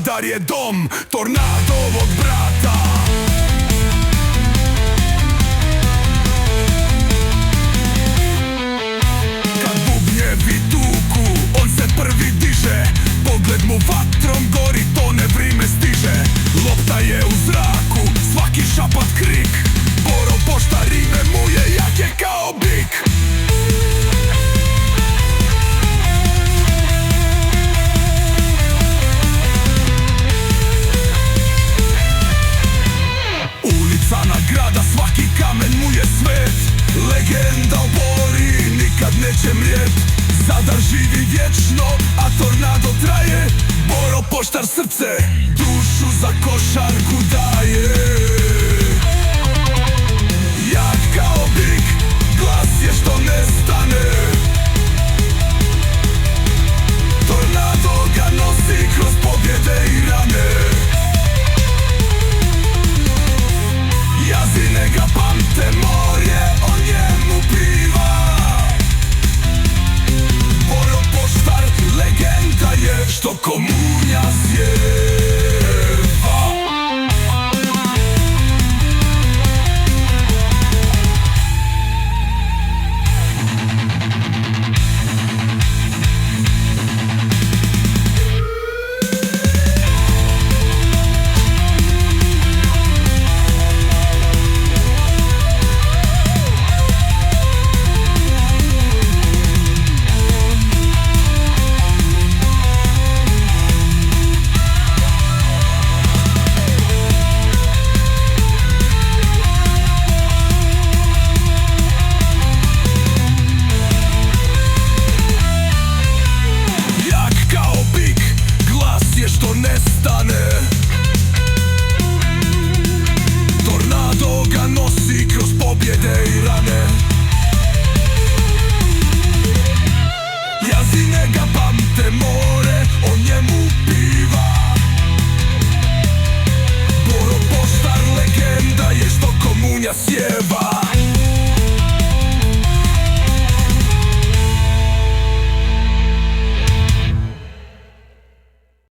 Zadar je dom Tornadovog brata. Kad bubnjevi tuku, on se prvi diže, pogled mu vatrom gori, tone vrime stiže. Lopta je u zraku, svaki šapat krik, Boro Poštar ime mu je jake kao bik. Ulicana grada, svaki kamen mu je svet, legenda u Bori nikad neće mrijet. Zadar živi vječno, a tornado traje, Boro Poštar srce, dušu za košarku daje. Jak kao bik, glas je što ne